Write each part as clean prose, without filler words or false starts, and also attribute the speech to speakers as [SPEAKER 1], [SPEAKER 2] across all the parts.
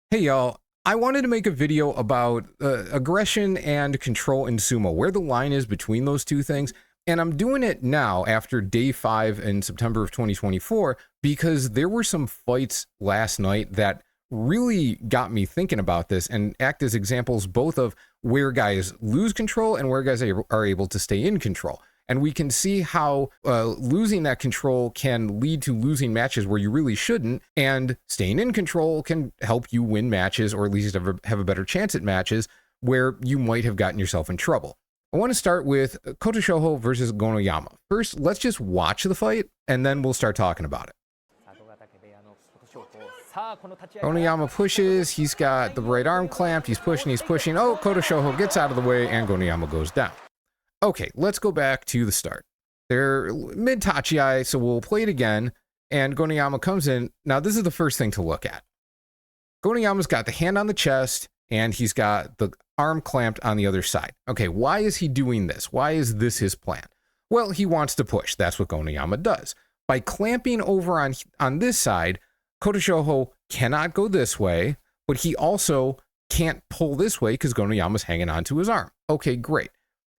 [SPEAKER 1] Hey y'all, I wanted to make a video about aggression and control in sumo, where the line is between those two things. And I'm doing it now after day 5 in September of 2024 because there were some fights last night that really got me thinking about this and act as examples both of where guys lose control and where guys are able to stay in control. And we can see how losing that control can lead to losing matches where you really shouldn't, and staying in control can help you win matches, or at least have a better chance at matches where you might have gotten yourself in trouble. I want to start with Kotoshoho versus Gonoyama. First, let's just watch the fight, and then we'll start talking about it. Gonoyama pushes, he's got the right arm clamped, he's pushing. Oh, Kotoshoho gets out of the way, and Gonoyama goes down. Okay, let's go back to the start. They're mid-tachi, so we'll play it again, and Gonoyama comes in. Now, this is the first thing to look at. Gonoyama's got the hand on the chest, and he's got the arm clamped on the other side. Okay, why is he doing this? Why is this his plan? Well, he wants to push. That's what Gonoyama does. By clamping over on this side, Kotoshoho cannot go this way, but he also can't pull this way because Gonoyama's hanging onto his arm. Okay, great.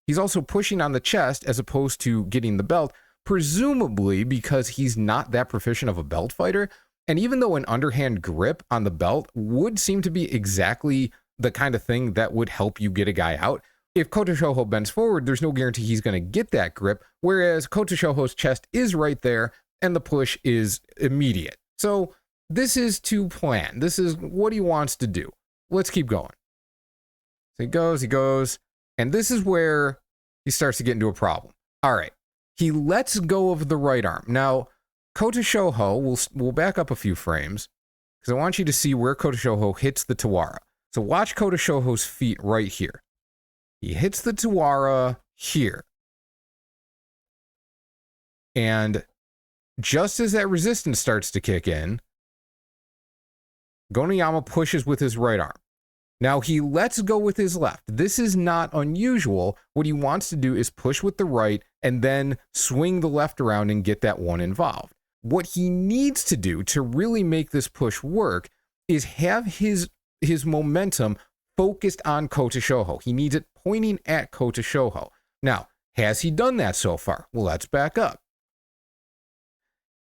[SPEAKER 1] He's also pushing on the chest as opposed to getting the belt, presumably because he's not that proficient of a belt fighter. And even though an underhand grip on the belt would seem to be exactly the kind of thing that would help you get a guy out, if Kotoshoho bends forward, there's no guarantee he's going to get that grip, whereas Kotoshoho's chest is right there and the push is immediate. So this is to plan. This is what he wants to do. Let's keep going. So he goes. And this is where he starts to get into a problem. All right, he lets go of the right arm. Now, Kotoshoho, we'll back up a few frames because I want you to see where Kotoshoho hits the Tawara. So watch Kotoshoho's feet right here. He hits the Tawara here. And just as that resistance starts to kick in, Gonoyama pushes with his right arm. Now, he lets go with his left. This is not unusual. What he wants to do is push with the right and then swing the left around and get that one involved. What he needs to do to really make this push work is have his momentum focused on Kotoshoho. He needs it pointing at Kotoshoho. Now, has he done that so far? Well, let's back up.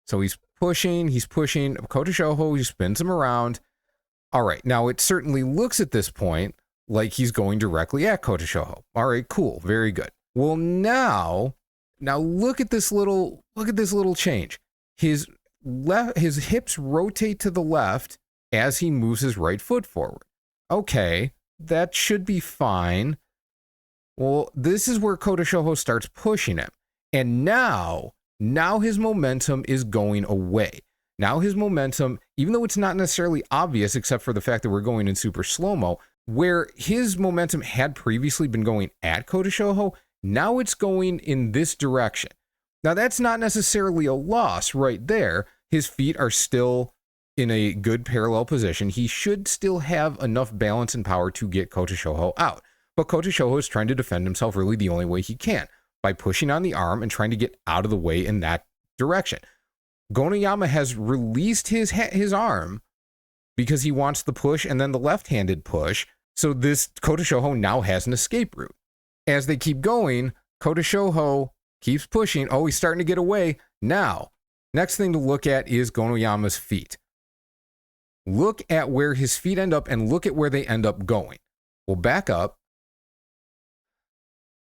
[SPEAKER 1] So he's pushing Kotoshoho, he spins him around. All right, now it certainly looks at this point like he's going directly at Kotoshoho. All right, cool, very good. Well, now look at this little change. His hips rotate to the left as he moves his right foot forward. Okay, that should be fine. Well, this is where Kotoshoho starts pushing him. And now his momentum is going away. Now his momentum, even though it's not necessarily obvious except for the fact that we're going in super slow-mo, where his momentum had previously been going at Kotoshoho, now it's going in this direction. Now that's not necessarily a loss right there. His feet are still in a good parallel position. He should still have enough balance and power to get Kotoshoho out. But Kotoshoho is trying to defend himself really the only way he can, by pushing on the arm and trying to get out of the way in that direction. Gonoyama has released his arm because he wants the push and then the left-handed push. So this Kotoshoho now has an escape route. As they keep going, Kotoshoho keeps pushing. Oh, he's starting to get away. Now, next thing to look at is Gonoyama's feet. Look at where his feet end up and look at where they end up going. We'll back up.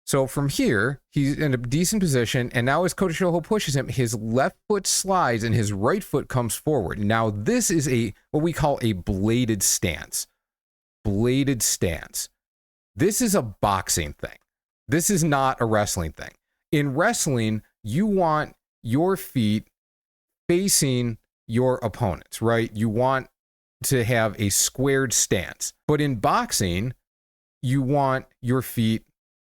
[SPEAKER 1] So from here, he's in a decent position, and now as Kotoshoho pushes him, his left foot slides and his right foot comes forward. Now this is what we call a bladed stance. Bladed stance. This is a boxing thing. This is not a wrestling thing. In wrestling, you want your feet facing your opponents, right? You want to have a squared stance. But in boxing, you want your feet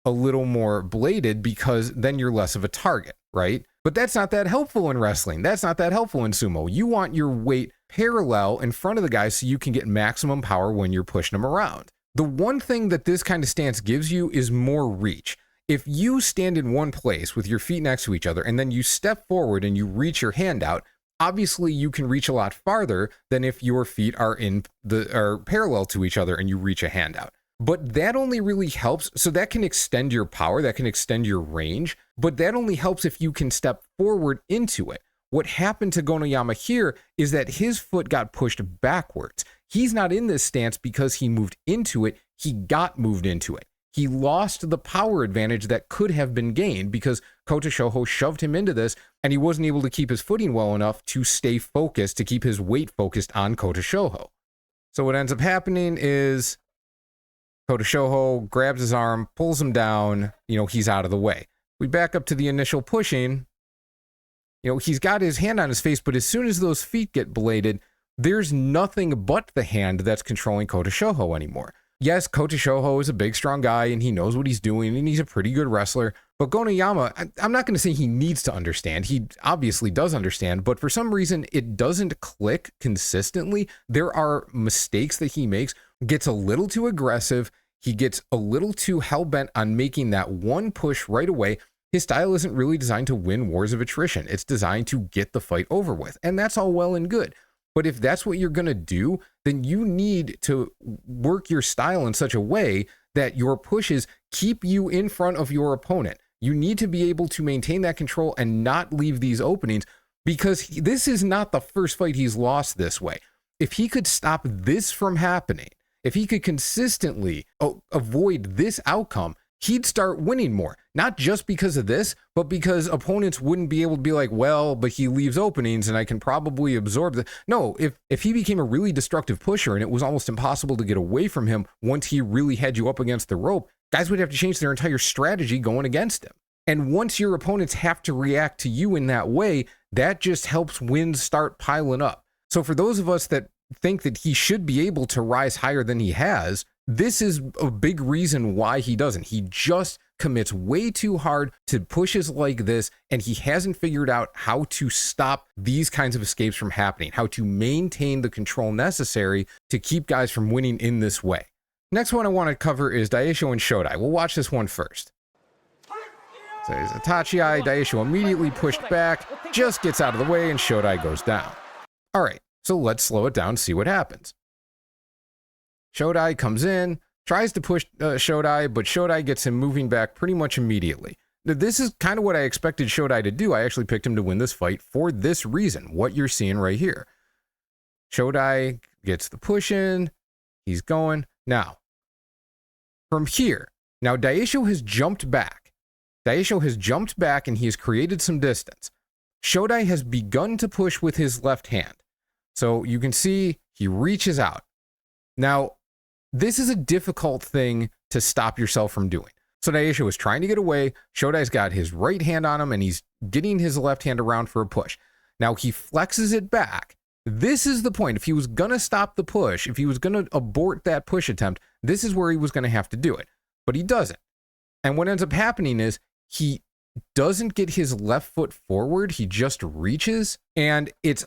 [SPEAKER 1] a little more bladed because then you're less of a target, right? But that's not that helpful in wrestling. That's not that helpful in sumo. You want your weight parallel in front of the guy so you can get maximum power when you're pushing them around. The one thing that this kind of stance gives you is more reach. If you stand in one place with your feet next to each other and then you step forward and you reach your hand out, Obviously, you can reach a lot farther than if your feet are parallel to each other and you reach a hand out. But that only really helps. So that can extend your power, that can extend your range, but that only helps if you can step forward into it. What happened to Gonoyama here is that his foot got pushed backwards. He's not in this stance because he moved into it. He got moved into it. He lost the power advantage that could have been gained because Kota Shoho shoved him into this, and he wasn't able to keep his footing well enough to stay focused, to keep his weight focused on Kota Shoho. So what ends up happening is Kota Shoho grabs his arm, pulls him down, he's out of the way. We back up to the initial pushing. He's got his hand on his face, but as soon as those feet get bladed, there's nothing but the hand that's controlling Kota Shoho anymore. Yes, Kota Shoho is a big, strong guy, and he knows what he's doing, and he's a pretty good wrestler. But Gonoyama, I'm not going to say he needs to understand. He obviously does understand, but for some reason, it doesn't click consistently. There are mistakes that he makes, gets a little too aggressive. He gets a little too hell-bent on making that one push right away. His style isn't really designed to win wars of attrition. It's designed to get the fight over with, and that's all well and good. But if that's what you're going to do, then you need to work your style in such a way that your pushes keep you in front of your opponent. You need to be able to maintain that control and not leave these openings, because this is not the first fight he's lost this way. If he could stop this from happening, if he could consistently avoid this outcome, he'd start winning more. Not just because of this, but because opponents wouldn't be able to be like, well, but he leaves openings and I can probably absorb the... No, if he became a really destructive pusher and it was almost impossible to get away from him once he really had you up against the rope, guys would have to change their entire strategy going against him. And once your opponents have to react to you in that way, that just helps wins start piling up. So for those of us that think that he should be able to rise higher than he has, this is a big reason why he doesn't. He just commits way too hard to pushes like this, and he hasn't figured out how to stop these kinds of escapes from happening, how to maintain the control necessary to keep guys from winning in this way. Next one I want to cover is Daisho and Shodai. We'll watch this one first. So there's Itachi-ai. Daisho immediately pushed back, just gets out of the way, and Shodai goes down. All right, so let's slow it down and see what happens. Shodai comes in, tries to push Shodai, but Shodai gets him moving back pretty much immediately. This is kind of what I expected Shodai to do. I actually picked him to win this fight for this reason, what you're seeing right here. Shodai gets the push in, he's going. Now, from here, now Daisho has jumped back. Daisho has jumped back and he has created some distance. Shodai has begun to push with his left hand. So you can see he reaches out. Now, this is a difficult thing to stop yourself from doing. So Daisho is trying to get away. Shodai's got his right hand on him and he's getting his left hand around for a push. Now he flexes it back. This is the point. If he was going to stop the push, if he was going to abort that push attempt, this is where he was going to have to do it. But he doesn't. And what ends up happening is he doesn't get his left foot forward. He just reaches and it's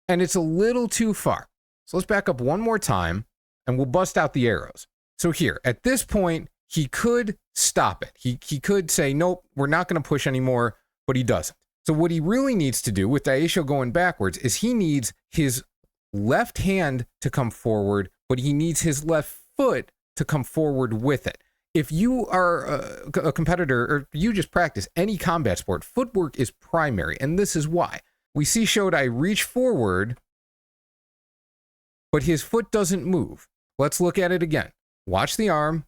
[SPEAKER 1] a little too far. So let's back up one more time. And we'll bust out the arrows. So here, at this point, he could stop it. He could say, nope, we're not going to push anymore, but he doesn't. So what he really needs to do with Daisho going backwards is he needs his left hand to come forward, but he needs his left foot to come forward with it. If you are a competitor or you just practice any combat sport, footwork is primary, and this is why. We see Shodai reach forward, but his foot doesn't move. Let's look at it again. Watch the arm,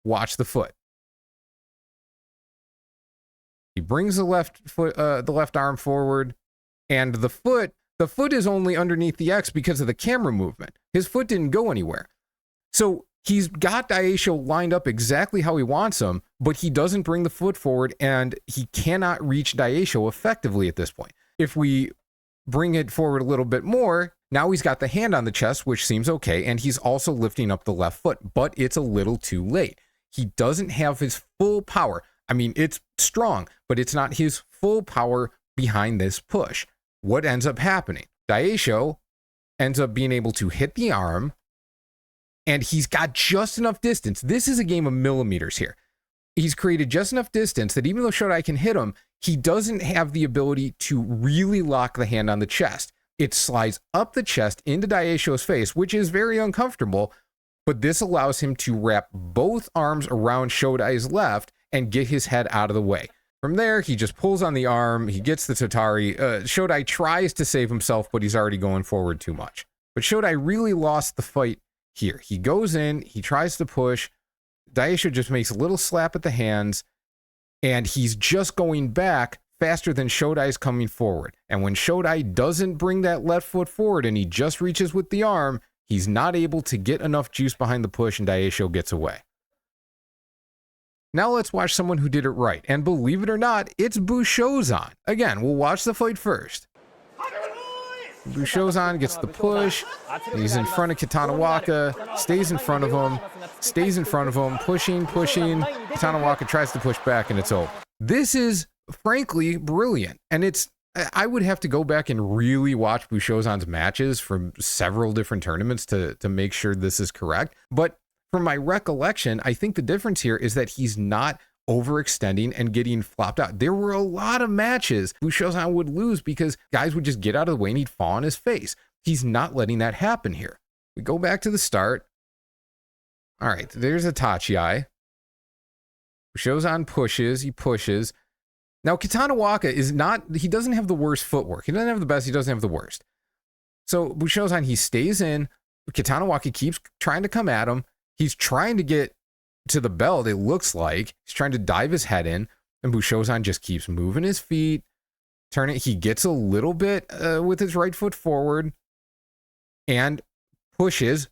[SPEAKER 1] watch the foot. He brings the left foot, the left arm forward, and the foot is only underneath the X because of the camera movement. His foot didn't go anywhere. So he's got Daisho lined up exactly how he wants him, but he doesn't bring the foot forward, and he cannot reach Daisho effectively at this point. If we bring it forward a little bit more, now he's got the hand on the chest, which seems okay, and he's also lifting up the left foot, but it's a little too late. He doesn't have his full power. I mean, it's strong, but it's not his full power behind this push. What ends up happening? Daisho ends up being able to hit the arm, and he's got just enough distance. This is a game of millimeters here. He's created just enough distance that even though Shodai can hit him, he doesn't have the ability to really lock the hand on the chest. It slides up the chest into Daisho's face, which is very uncomfortable, but this allows him to wrap both arms around Shodai's left and get his head out of the way. From there, he just pulls on the arm, he gets the Totari. Shodai tries to save himself, but he's already going forward too much. But Shodai really lost the fight here. He goes in, he tries to push, Daisho just makes a little slap at the hands, and he's just going back faster than Shodai's coming forward. And when Shodai doesn't bring that left foot forward and he just reaches with the arm, he's not able to get enough juice behind the push and Daisho gets away. Now let's watch someone who did it right. And believe it or not, it's Bushozan. Again, we'll watch the fight first. Bushozan gets the push. He's in front of Kitanawaka, stays in front of him, pushing. Kitanawaka tries to push back and it's over. This is frankly brilliant. And I would have to go back and really watch Bushozan's matches from several different tournaments to make sure this is correct. But from my recollection, I think the difference here is that he's not overextending and getting flopped out. There were a lot of matches Bushozan would lose because guys would just get out of the way and he'd fall on his face. He's not letting that happen here. We go back to the start. All right, there's a Tachi. Bushozan pushes, he pushes. Now, Kitanawaka he doesn't have the worst footwork. He doesn't have the best, he doesn't have the worst. So Bushozan, he stays in. Kitanawaka keeps trying to come at him. He's trying to get to the belt, it looks like. He's trying to dive his head in, and Bushozan just keeps moving his feet, turning. He gets a little bit with his right foot forward and pushes,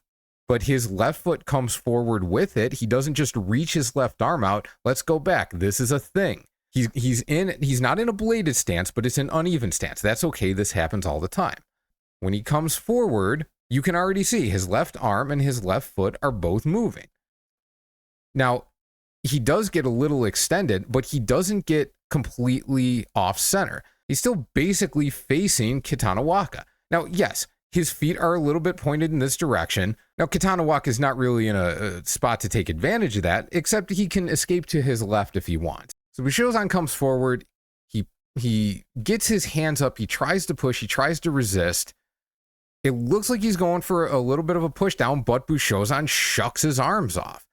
[SPEAKER 1] but his left foot comes forward with it. He doesn't just reach his left arm out. Let's go back. This is a thing. He's not in a bladed stance, but it's an uneven stance. That's okay. This happens all the time. When he comes forward, you can already see his left arm and his left foot are both moving. Now, he does get a little extended, but he doesn't get completely off center. He's still basically facing Kitanawaka. Now, yes, his feet are a little bit pointed in this direction. Now, Kitanawaka is not really in a spot to take advantage of that, except he can escape to his left if he wants. So Bushozan comes forward. He gets his hands up. He tries to push. He tries to resist. It looks like he's going for a little bit of a push down, but Bushozan shucks his arms off.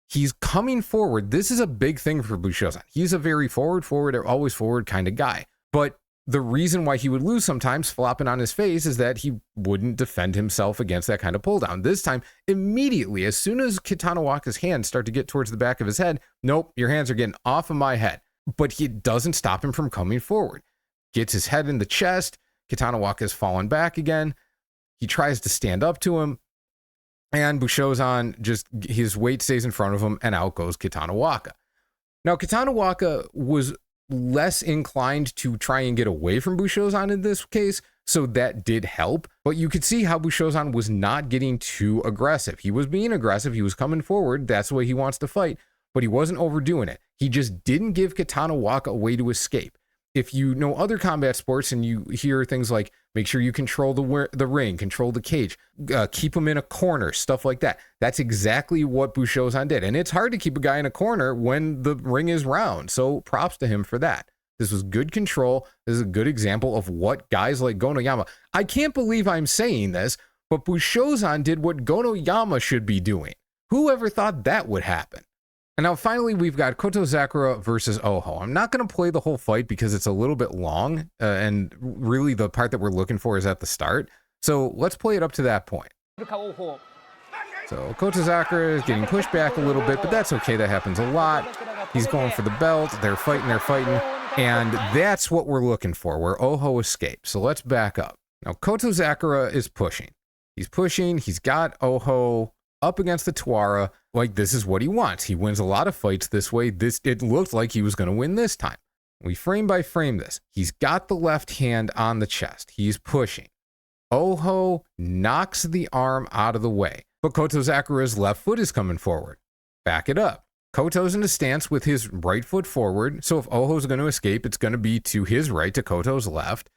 [SPEAKER 1] He's coming forward. This is a big thing for Bushozan. He's a very forward, always forward kind of guy. But the reason why he would lose sometimes flopping on his face is that he wouldn't defend himself against that kind of pull down. This time, immediately, as soon as Kitanawaka's hands start to get towards the back of his head, nope, your hands are getting off of my head. But he doesn't stop him from coming forward. Gets his head in the chest. Kitanawaka's fallen back again. He tries to stand up to him. And Bushozan, just his weight stays in front of him, and out goes Kitanawaka. Now, Kitanawaka was less inclined to try and get away from Bushozan in this case, so that did help. But you could see how Bushozan was not getting too aggressive. He was being aggressive. He was coming forward. That's the way he wants to fight. But he wasn't overdoing it. He just didn't give Kitanawaka a way to escape. If you know other combat sports and you hear things like, make sure you control the ring, control the cage, keep him in a corner, stuff like that. That's exactly what Bushozan did. And it's hard to keep a guy in a corner when the ring is round. So props to him for that. This was good control. This is a good example of what guys like Gonoyama. I can't believe I'm saying this, but Bushozan did what Gonoyama should be doing. Whoever thought that would happen? And now finally, we've got Kotozakura versus Oho. I'm not going to play the whole fight because it's a little bit long, and really the part that we're looking for is at the start. So let's play it up to that point. So Kotozakura is getting pushed back a little bit, but that's okay. That happens a lot. He's going for the belt. They're fighting. And that's what we're looking for, where Oho escapes. So let's back up. Now, Kotozakura is pushing. He's pushing. He's got Oho up against the Tawara. Like, this is what he wants. He wins a lot of fights this way. It looked like he was going to win this time. We frame by frame this. He's got the left hand on the chest. He's pushing. Oho knocks the arm out of the way, but Kotozakura's left foot is coming forward. Back it up. Koto's in a stance with his right foot forward, so if Oho's going to escape, it's going to be to his right, to Koto's left.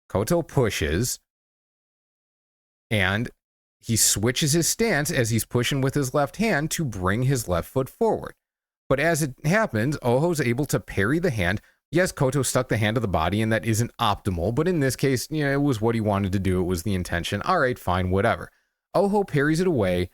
[SPEAKER 1] Koto pushes, and he switches his stance as he's pushing with his left hand to bring his left foot forward. But as it happens, Oho's able to parry the hand, Yes, Koto stuck the hand to the body, and that isn't optimal, but in this case, it was what he wanted to do. It was the intention. All right, fine, whatever. Oho parries it away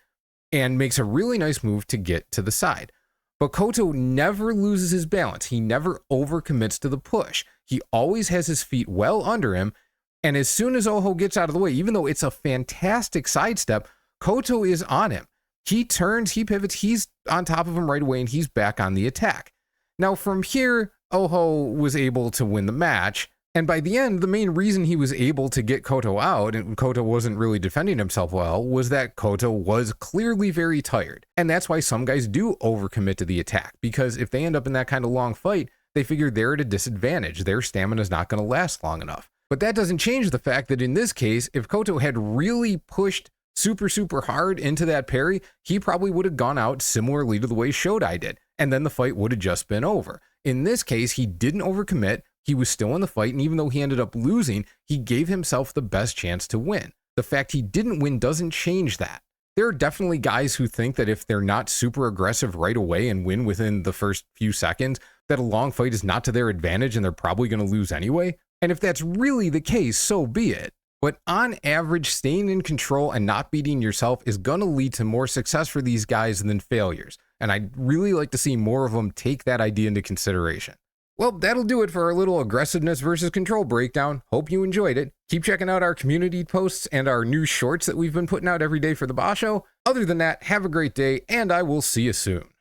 [SPEAKER 1] and makes a really nice move to get to the side. But Koto never loses his balance. He never overcommits to the push. He always has his feet well under him, and as soon as Oho gets out of the way, even though it's a fantastic sidestep, Koto is on him. He turns, he pivots, he's on top of him right away, and he's back on the attack. Now from here, Oho was able to win the match, and by the end, the main reason he was able to get Koto out, and Koto wasn't really defending himself well, was that Koto was clearly very tired. And that's why some guys do overcommit to the attack, because if they end up in that kind of long fight, they figure they're at a disadvantage. Their stamina is not going to last long enough. But that doesn't change the fact that in this case, if Koto had really pushed super hard into that parry, he probably would have gone out similarly to the way Shodai did, and then the fight would have just been over. In this case, he didn't overcommit. He was still in the fight, and even though he ended up losing, he gave himself the best chance to win. The fact he didn't win doesn't change that. There are definitely guys who think that if they're not super aggressive right away and win within the first few seconds, that a long fight is not to their advantage and they're probably going to lose anyway. And if that's really the case, so be it. But on average, staying in control and not beating yourself is going to lead to more success for these guys than failures. And I'd really like to see more of them take that idea into consideration. Well, that'll do it for our little aggressiveness versus control breakdown. Hope you enjoyed it. Keep checking out our community posts and our new shorts that we've been putting out every day for the Basho. Other than that, have a great day, and I will see you soon.